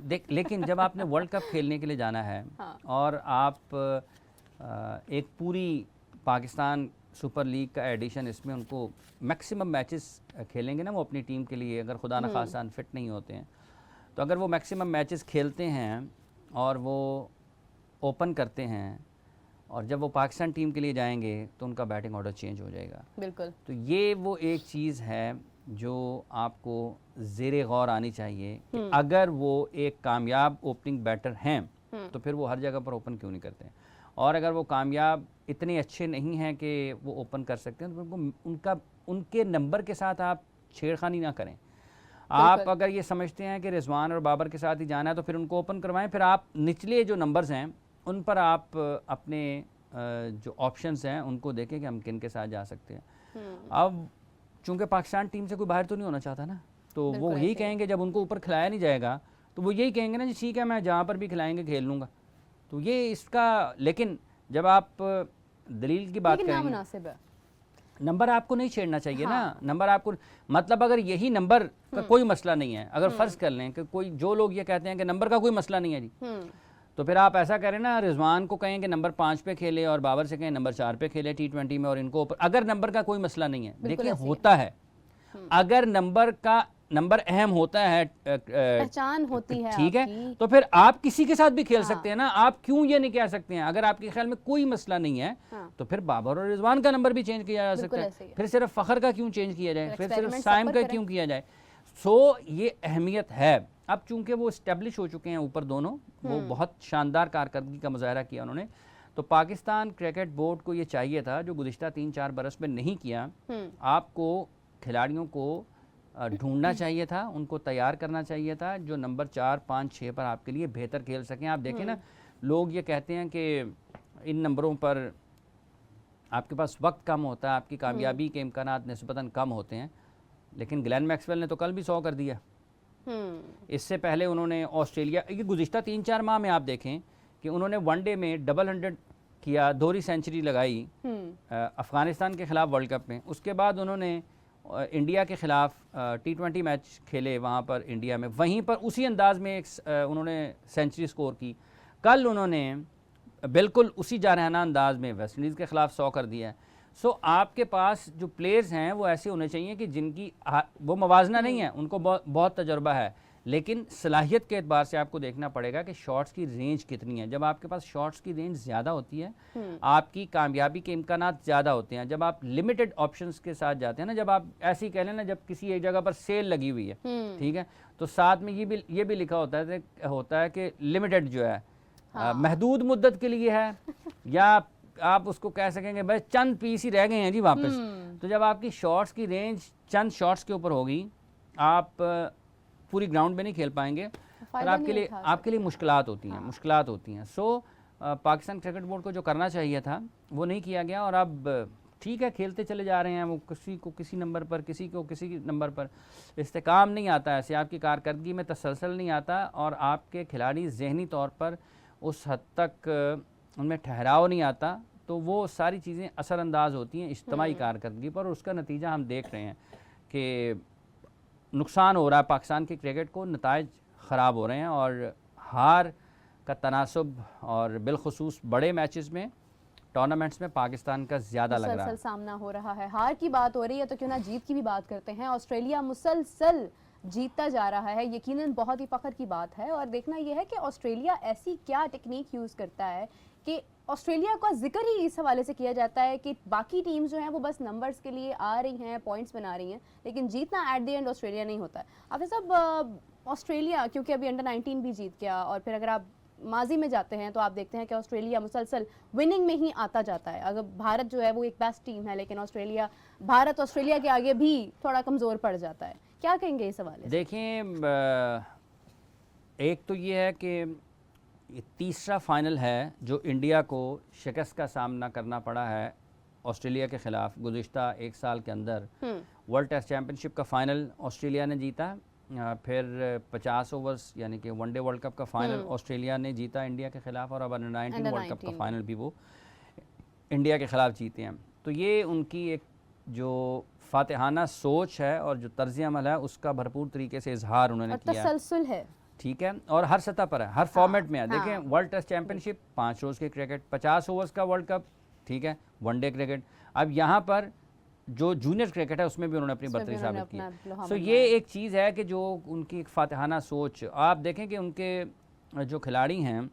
देख लेकिन जब आपने वर्ल्ड कप खेलने के लिए जाना है, और आप एक पूरी पाकिस्तान सुपर लीग का एडिशन, इसमें उनको मैक्सिमम मैचेस खेलेंगे ना वो अपनी टीम के लिए, अगर खुदा न खास्ता अनफिट नहीं होते हैं, तो अगर वो मैक्सिमम मैचेस खेलते हैं और वो ओपन करते हैं, और जब वो पाकिस्तान टीम के लिए जाएंगे तो उनका बैटिंग ऑर्डर चेंज हो जाएगा। बिल्कुल। तो ये वो एक चीज़ है जो आपको ज़ेरे गौर आनी चाहिए कि अगर वो एक कामयाब ओपनिंग बैटर हैं तो फिर वो हर जगह पर ओपन क्यों नहीं करते हैं, और अगर वो कामयाब इतने अच्छे नहीं हैं कि वो ओपन कर सकते हैं, तो उनके नंबर के साथ आप छेड़खानी ना करें। आप अगर ये समझते हैं कि रिजवान और बाबर के साथ ही जाना है तो फिर उनको ओपन करवाएं, फिर आप निचले जो नंबर्स हैं उन पर आप अपने जो ऑप्शंस हैं उनको देखें कि हम किन के साथ जा सकते हैं। अब चूंकि पाकिस्तान टीम से कोई बाहर तो नहीं होना चाहता ना, तो वो यही कहेंगे, जब उनको ऊपर खिलाया नहीं जाएगा तो वो यही कहेंगे ना जी ठीक है, मैं जहाँ पर भी खिलाएंगे खेल लूँगा। तो ये इसका, लेकिन जब आप दलील की बात करेंगे, नंबर आपको नहीं छेड़ना चाहिए ना। नंबर आपको, मतलब अगर यही नंबर का कोई मसला नहीं है, अगर फ़र्ज़ कर लें कि कोई, जो लोग ये कहते हैं कि नंबर का कोई मसला नहीं है जी, तो फिर आप ऐसा करें ना, रिजवान को कहें कि नंबर 5 पे खेले और बाबर से कहें नंबर 4 पे खेले T20 में, और इनको अगर नंबर का कोई मसला नहीं है। देखिए होता है, अगर नंबर अहम होता है, पहचान होती है, ठीक है, तो फिर आप किसी के साथ भी खेल सकते हैं ना। आप क्यों ये नहीं कह सकते हैं, अगर आपके ख्याल में कोई मसला नहीं है तो फिर बाबर और रिजवान का नंबर भी चेंज किया जा सकता है। फिर सिर्फ फ़खर का क्यों चेंज किया जाए, फिर सिर्फ साइम का क्यों किया जाए। सो ये अहमियत है। अब चूंकि वो इस्टेब्लिश हो चुके हैं ऊपर दोनों, वो बहुत शानदार कारकर्दगी का मुजाहरा किया उन्होंने, तो पाकिस्तान क्रिकेट बोर्ड को ये चाहिए था, जो गुज़िश्ता 3-4 बरस में नहीं किया। आपको खिलाड़ियों को ढूंढना चाहिए था, उनको तैयार करना चाहिए था जो नंबर 4, 5, 6 पर आपके लिए बेहतर खेल सकें। आप देखें ना, लोग ये कहते हैं कि इन नंबरों पर आपके पास वक्त कम होता है, आपकी कामयाबी के इम्कानात निस्बतन कम होते हैं, लेकिन ग्लेन मैक्सवेल ने तो कल भी 100 कर दिया। इससे पहले उन्होंने ऑस्ट्रेलिया, ये गुज़िश्ता 3-4 माह में आप देखें कि उन्होंने वनडे में डबल 100 किया, दोहरी सेंचुरी लगाई अफ़गानिस्तान के ख़िलाफ़ वर्ल्ड कप में। उसके बाद उन्होंने इंडिया के ख़िलाफ़ T20 मैच खेले वहाँ पर इंडिया में, वहीं पर उसी अंदाज़ में उन्होंने सेंचुरी स्कोर की। कल उन्होंने बिल्कुल उसी जारहाना अंदाज में वेस्ट इंडीज़ के ख़िलाफ़ 100 कर दिया है। सो आपके पास जो प्लेयर्स हैं वो ऐसे होने चाहिए कि जिनकी वो मवाजना नहीं है, उनको बहुत तजर्बा है, लेकिन सलाहियत के एतबार से आपको देखना पड़ेगा कि शॉट्स की रेंज कितनी है। जब आपके पास शॉट्स की रेंज ज़्यादा होती है, आपकी कामयाबी के इम्कानात ज़्यादा होते हैं। जब आप लिमिटेड ऑप्शंस के साथ जाते हैं ना, जब आप ऐसे ही कह लें ना, जब किसी एक जगह पर सेल लगी हुई है, ठीक है, तो साथ में ये भी लिखा होता है कि लिमिटेड जो है, महदूद मुद्दत के लिए है, या आप उसको कह सकेंगे भाई चंद पीस ही रह गए हैं जी वापस। तो जब आपकी शॉट्स की रेंज चंद शॉट्स के ऊपर होगी, आप पूरी ग्राउंड में नहीं खेल पाएंगे और आपके लिए मुश्किलात होती हैं। सो पाकिस्तान क्रिकेट बोर्ड को जो करना चाहिए था वो नहीं किया गया। और अब ठीक है, खेलते चले जा रहे हैं, वो किसी को किसी नंबर पर, किसी को किसी नंबर पर इस्तेकाम नहीं आता है, ऐसे आपकी कारकर्दगी में तसलसल नहीं आता और आपके खिलाड़ी ज़हनी तौर पर उस हद तक उनमें ठहराव नहीं आता, तो वो सारी चीज़ें असरअंदाज होती हैं इज्तिमाई कारकर्दगी पर। और उसका नतीजा हम देख रहे हैं कि नुकसान हो रहा है पाकिस्तान के क्रिकेट को, नताइज ख़राब हो रहे हैं और हार का तनासुब और बिलखुसूस बड़े मैचेस में, टूर्नामेंट्स में पाकिस्तान का ज़्यादा लग रहा है। मुसलसल सामना हो रहा है। हार की बात हो रही है तो क्यों ना जीत की भी बात करते हैं। ऑस्ट्रेलिया मुसलसल जीतता जा रहा है, यकीनन बहुत ही फ़ख्र की बात है। और देखना यह है कि ऑस्ट्रेलिया ऐसी क्या टेक्निक यूज़ करता है कि ऑस्ट्रेलिया का जिक्र ही इस हवाले से किया जाता है कि बाकी टीम्स जो हैं वो बस नंबर्स के लिए आ रही हैं, पॉइंट्स बना रही हैं, लेकिन जीतना एट द एंड ऑस्ट्रेलिया नहीं होता है। अब सब ऑस्ट्रेलिया क्योंकि अभी अंडर 19 भी जीत गया, और फिर अगर आप माजी में जाते हैं तो आप देखते हैं कि ऑस्ट्रेलिया मुसलसल विनिंग में ही आता जाता है। अगर भारत जो है वो एक बेस्ट टीम है, लेकिन भारत ऑस्ट्रेलिया के आगे भी थोड़ा कमज़ोर पड़ जाता है। क्या कहेंगे इस हवाले से? देखें, एक तो ये है कि ये तीसरा फाइनल है जो इंडिया को शिकस्त का सामना करना पड़ा है ऑस्ट्रेलिया के ख़िलाफ़। गुज़िश्ता एक साल के अंदर वर्ल्ड टेस्ट चैम्पियनशिप का फ़ाइनल ऑस्ट्रेलिया ने जीता, फिर 50 ओवर्स यानी कि वनडे वर्ल्ड कप का फ़ाइनल ऑस्ट्रेलिया ने जीता इंडिया के ख़िलाफ़, और अब अंडर 19 वर्ल्ड कप का फ़ाइनल भी वो इंडिया के ख़िलाफ़ जीते हैं। तो ये उनकी एक जो फातिहाना सोच है और जो तर्ज़ अमल है उसका भरपूर तरीके से इजहार उन्होंने किया तसलसल है, ठीक है, और हर सतह पर है, हर फॉर्मेट में है। देखें, वर्ल्ड टेस्ट चैम्पियनशिप 5 रोज़ के क्रिकेट, 50 ओवर्स का वर्ल्ड कप, ठीक है, वनडे क्रिकेट। अब यहाँ पर जो जूनियर क्रिकेट है उसमें भी उन्होंने अपनी बर्तरी साबित की। सो ये एक चीज़ है कि जो उनकी एक फातिहाना सोच, आप देखें कि उनके जो खिलाड़ी हैं,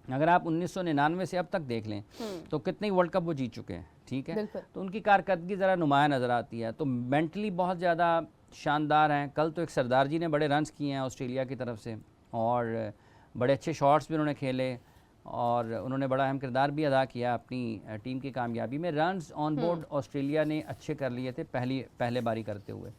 अगर आप 1999 से अब तक देख लें तो कितने वर्ल्ड कप वो जीत चुके हैं, ठीक है, तो उनकी कारकर्दगी ज़रा नुमाया नज़र आती है। तो मेंटली बहुत ज़्यादा शानदार हैं। कल तो एक सरदार जी ने बड़े रन्स किए हैं ऑस्ट्रेलिया की तरफ से, और बड़े अच्छे शॉट्स भी उन्होंने खेले, और उन्होंने बड़ा अहम किरदार भी अदा किया अपनी टीम की कामयाबी में। रन्स ऑन बोर्ड ऑस्ट्रेलिया ने अच्छे कर लिए थे पहले बारी करते हुए।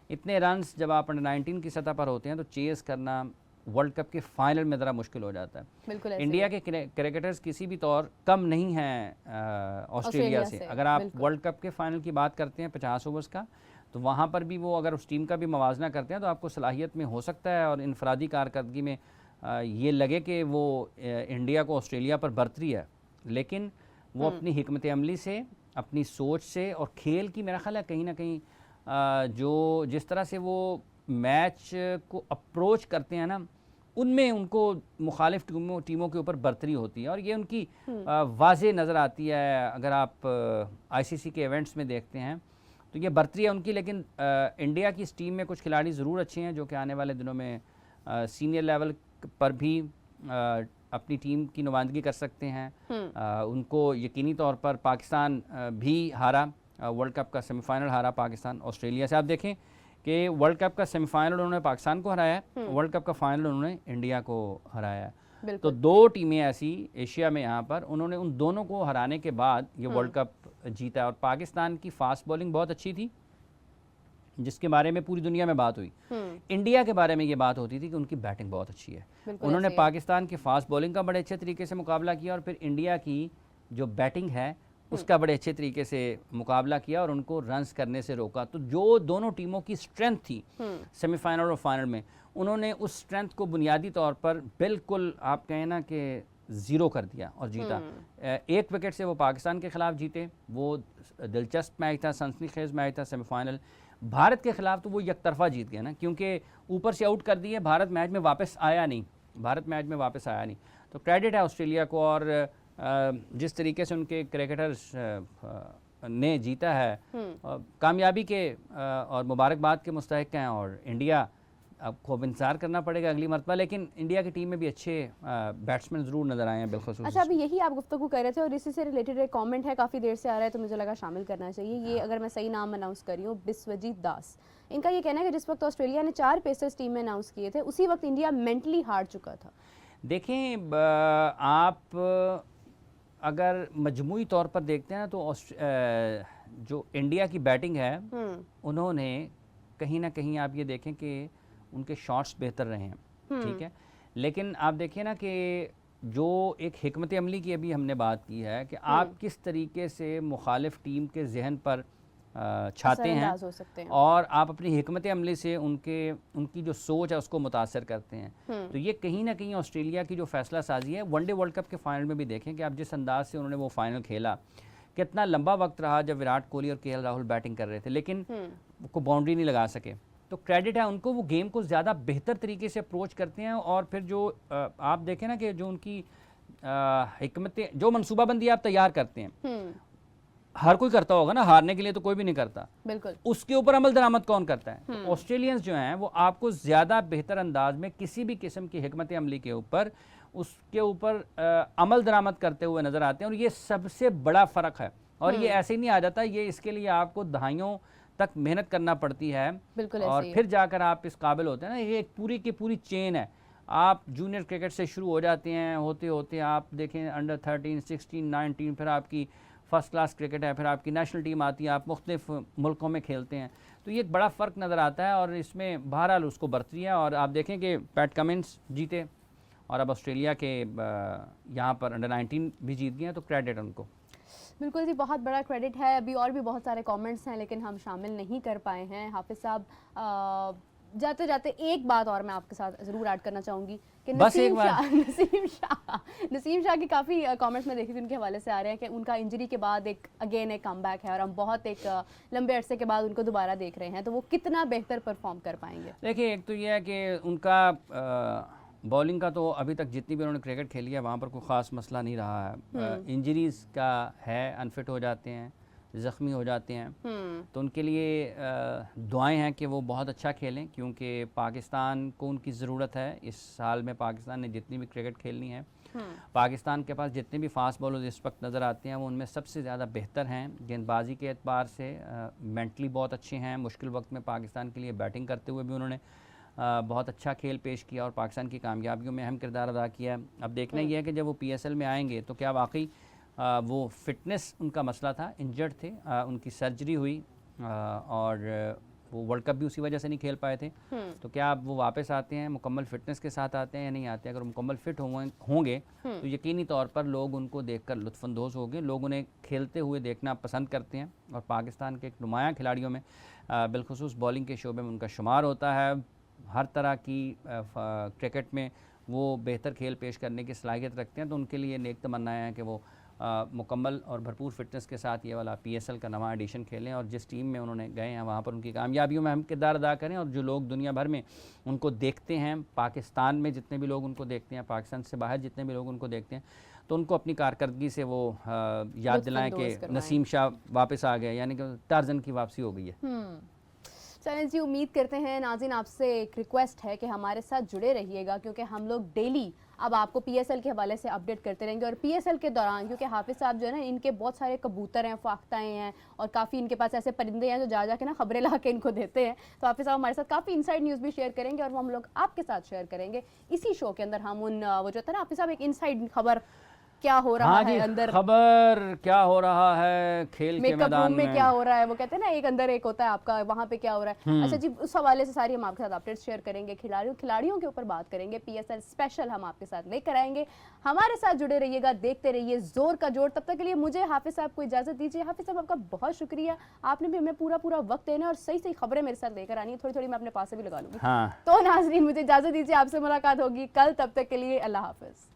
इतने रन्स जब आप अंडर 19 की सतह पर होते हैं तो चेस करना वर्ल्ड कप के फाइनल में ज़रा मुश्किल हो जाता है। इंडिया के क्रिकेटर्स किसी भी तौर कम नहीं हैं ऑस्ट्रेलिया से। अगर आप वर्ल्ड कप के फाइनल की बात करते हैं 50 ओवर्स का, तो वहाँ पर भी वो अगर उस टीम का भी मवाजना करते हैं तो आपको सलाहियत में हो सकता है और इनफरादी कारकर्दगी में ये लगे कि वो इंडिया को ऑस्ट्रेलिया पर बरतरी है, लेकिन वो अपनी हिकमत अमली से, अपनी सोच से और खेल की, मेरा ख्याल है कहीं ना कहीं जो जिस तरह से वो मैच को अप्रोच करते हैं ना, उनमें उनको मुखालिफ टीमों के ऊपर बरतरी होती है, और ये उनकी वाज़े नज़र आती है। अगर आप आईसीसी के इवेंट्स में देखते हैं तो ये बरतरी है उनकी। लेकिन इंडिया की इस टीम में कुछ खिलाड़ी ज़रूर अच्छे हैं जो कि आने वाले दिनों में सीनियर लेवल पर भी अपनी टीम की नुमाइंदगी कर सकते हैं। उनको यकीनी तौर पर पाकिस्तान भी हारा, वर्ल्ड कप का सेमीफाइनल हारा पाकिस्तान ऑस्ट्रेलिया से। आप देखें कि वर्ल्ड कप का सेमीफाइनल उन्होंने पाकिस्तान को हराया है, वर्ल्ड कप का फाइनल उन्होंने इंडिया को हराया है। तो दो टीमें ऐसी एशिया में यहाँ पर उन्होंने उन दोनों को हराने के बाद ये वर्ल्ड कप जीता। और पाकिस्तान की फास्ट बॉलिंग बहुत अच्छी थी जिसके बारे में पूरी दुनिया में बात हुई। इंडिया के बारे में ये बात होती थी कि उनकी बैटिंग बहुत अच्छी है। उन्होंने पाकिस्तान की फास्ट बॉलिंग का बड़े अच्छे तरीके से मुकाबला किया, और फिर इंडिया की जो बैटिंग है उसका बड़े अच्छे तरीके से मुकाबला किया और उनको रन्स करने से रोका। तो जो दोनों टीमों की स्ट्रेंथ थी सेमीफाइनल और फाइनल में, उन्होंने उस स्ट्रेंथ को बुनियादी तौर पर बिल्कुल आप कहें ना कि ज़ीरो कर दिया और जीता। एक विकेट से वो पाकिस्तान के ख़िलाफ़ जीते। वो दिलचस्प मैच था, सनसनीखेज़ मैच था सेमीफाइनल। भारत के ख़िलाफ़ तो वो एक तरफा जीत गया ना, क्योंकि ऊपर से आउट कर दिए, भारत मैच में वापस आया नहीं। तो क्रेडिट है ऑस्ट्रेलिया को, और जिस तरीके से उनके क्रिकेटर्स ने जीता है, कामयाबी के और मुबारकबाद के मुस्तहिक हैं। और इंडिया अब खूब इंतजार करना पड़ेगा अगली मरतबा, लेकिन इंडिया की टीम में भी अच्छे बैट्समैन ज़रूर नज़र आए हैं बिलखुसूस। अच्छा, अभी यही आप गुफ्तगू कर रहे थे और इसी से रिलेटेड एक कमेंट है, काफ़ी देर से आ रहा है तो मुझे लगा शामिल करना चाहिए। ये अगर मैं सही नाम अनाउंस कर रही हूँ, बिस्वजीत दास, इनका ये कहना है कि जिस वक्त ऑस्ट्रेलिया ने 4 पेसर्स टीम में अनाउंस किए थे उसी वक्त इंडिया मेंटली हार चुका था। देखें, आप अगर मजमूई तौर पर देखते हैं तो जो इंडिया की बैटिंग है उन्होंने कहीं ना कहीं आप ये देखें कि उनके शॉट्स बेहतर रहे हैं, ठीक है, लेकिन आप देखिए ना कि जो एक हिकमत अमली की अभी हमने बात की है कि आप किस तरीके से मुखालिफ टीम के जहन पर छाते हैं असरअंदाज हो सकते हैं। और आप अपनी हिकमत अमली से उनकी जो सोच है उसको मुतासर करते हैं। तो ये कहीं ना कहीं ऑस्ट्रेलिया की जो फैसला साजी है, वनडे वर्ल्ड कप के फाइनल में भी देखें कि आप जिस अंदाज से उन्होंने वो फाइनल खेला, कितना लंबा वक्त रहा जब विराट कोहली और केएल राहुल बैटिंग कर रहे थे लेकिन को बाउंड्री नहीं लगा सके। तो क्रेडिट है उनको, वो गेम को ज़्यादा बेहतर तरीके से अप्रोच करते हैं। और फिर जो आप देखें ना कि जो उनकी हिकमत, जो मनसूबाबंदी आप तैयार करते हैं, हर कोई करता होगा ना, हारने के लिए तो कोई भी नहीं करता, बिल्कुल, उसके ऊपर अमल दरामद कौन करता है? तो ऑस्ट्रेलियंस जो हैं वो आपको ज़्यादा बेहतर अंदाज में किसी भी किस्म की हिकमत अमली के ऊपर उसके ऊपर अमल दरामद करते हुए नज़र आते हैं। और ये सबसे बड़ा फ़र्क है। और ये ऐसे ही नहीं आ जाता, ये इसके लिए आपको दहाइयों तक मेहनत करना पड़ती है। बिल्कुल, और फिर जाकर आप इस काबिल होते हैं ना। ये एक पूरी की पूरी चेन है। आप जूनियर क्रिकेट से शुरू हो जाते हैं, होते होते आप देखें अंडर 13, 16, 19, फिर आपकी फर्स्ट क्लास क्रिकेट है, फिर आपकी नेशनल टीम आती है, आप मुख्तलिफ मुल्कों में खेलते हैं। तो ये एक बड़ा फ़र्क नज़र आता है और इसमें बहरहाल उसको बरती है। और आप देखें कि पैट कमिंस जीते और अब ऑस्ट्रेलिया के यहाँ पर अंडर 19 भी जीत गए हैं, तो क्रेडिट उनको। बिल्कुल जी, बहुत बड़ा क्रेडिट है। अभी और भी बहुत सारे कमेंट्स हैं लेकिन हम शामिल नहीं कर पाए हैं। हाफिज़ साहब, जाते जाते एक बात और मैं आपके साथ ज़रूर ऐड करना चाहूँगी कि नसीम शाह की काफ़ी कमेंट्स में देखी थी, उनके हवाले से आ रहे हैं कि उनका इंजरी के बाद एक कमबैक है और हम बहुत एक लंबे अरसे के बाद उनको दोबारा देख रहे हैं, तो वो कितना बेहतर परफॉर्म कर पाएंगे? देखिए, एक तो ये है कि उनका बॉलिंग का तो अभी तक जितनी भी उन्होंने क्रिकेट खेली है वहाँ पर कोई ख़ास मसला नहीं रहा है। इंजरीज़ का है, अनफिट हो जाते हैं, ज़ख्मी हो जाते हैं, तो उनके लिए दुआएं हैं कि वो बहुत अच्छा खेलें, क्योंकि पाकिस्तान को उनकी ज़रूरत है। इस साल में पाकिस्तान ने जितनी भी क्रिकेट खेलनी है, पाकिस्तान के पास जितने भी फास्ट बॉलर इस वक्त नज़र आते हैं वो उनमें सबसे ज़्यादा बेहतर हैं। गेंदबाजी के एतबार से मेंटली बहुत अच्छे हैं। मुश्किल वक्त में पाकिस्तान के लिए बैटिंग करते हुए भी उन्होंने बहुत अच्छा खेल पेश किया और पाकिस्तान की कामयाबियों में अहम किरदार अदा किया। अब देखना ये है कि जब वो PSL में आएंगे तो क्या वाकई वो फिटनेस उनका मसला था, इंजर्ड थे, उनकी सर्जरी हुई और वो वर्ल्ड कप भी उसी वजह से नहीं खेल पाए थे। तो क्या अब वो वापस आते हैं, मुकम्मल फिटनेस के साथ आते हैं या नहीं आते हैं? अगर मुकम्मल फिट होंगे तो यकीनी तौर पर लोग उनको देखकर लुत्फ़अंदोज़ होंगे। लोग उन्हें खेलते हुए देखना पसंद करते हैं और पाकिस्तान के एक नुमायाँ खिलाड़ियों में बिलखुसूस बॉलिंग के शोबे में उनका शुमार होता है। हर तरह की क्रिकेट में वो बेहतर खेल पेश करने की सलाहियत रखते हैं। तो उनके लिए नेक तमन्नाएं हैं कि वो मुकम्मल और भरपूर फिटनेस के साथ ये वाला PSL का नवा एडिशन खेलें और जिस टीम में उन्होंने गए हैं वहाँ पर उनकी कामयाबियों में अहम किरदार अदा करें। और जो लोग दुनिया भर में उनको देखते हैं, पाकिस्तान में जितने भी लोग उनको देखते हैं, पाकिस्तान से बाहर जितने भी लोग उनको देखते हैं, तो उनको अपनी कारकर्दगी से वो याद दिलाएँ कि नसीम शाह वापस आ गए, यानी कि टार्जन की वापसी हो गई है। चलें जी, उम्मीद करते हैं नाज़रीन, आपसे एक रिक्वेस्ट है कि हमारे साथ जुड़े रहिएगा, क्योंकि हम लोग डेली अब आपको PSL के हवाले से अपडेट करते रहेंगे। और PSL के दौरान, क्योंकि हाफिज़ साहब जो है ना, इनके बहुत सारे कबूतर हैं, फाख्ताएँ हैं और काफ़ी इनके पास ऐसे परिंदे हैं जो जा के ना खबरें ला के इनको देते हैं। तो हाफिज़ साहब हमारे साथ काफ़ी इनसाइड न्यूज़ भी शेयर करेंगे और वो हम लोग आपके साथ शेयर करेंगे इसी शो के अंदर। हम उन वो जो था ना हाफिज़ साहब, एक इनसाइड खबर क्या हो रहा है अंदर, खबर क्या हो रहा है खेल के मैदान में, क्या हो रहा है, वो कहते हैं ना एक अंदर एक होता है आपका, वहाँ पे क्या हो रहा है। अच्छा जी, उस हवाले से सारी हम आपके साथ अपडेट्स शेयर करेंगे, खिलाड़ियों के ऊपर बात करेंगे, PSL स्पेशल हम आपके साथ लेकर आएंगे। हमारे साथ जुड़े रहिएगा, देखते रहिए जोर का जोर। तब तक के लिए मुझे हाफिज़ साहब को इजाजत दीजिए। हाफिज़ साहब, आपका बहुत शुक्रिया, आपने भी हमें पूरा वक्त देना और सही खबरें मेरे साथ लेकर आनी है। थोड़ी मैं अपने पास से भी लगा लूंगी। तो नाज़रीन, मुझे इजाजत दीजिए, आपसे मुलाकात होगी कल। तब तक के लिए अल्लाह हाफिज़।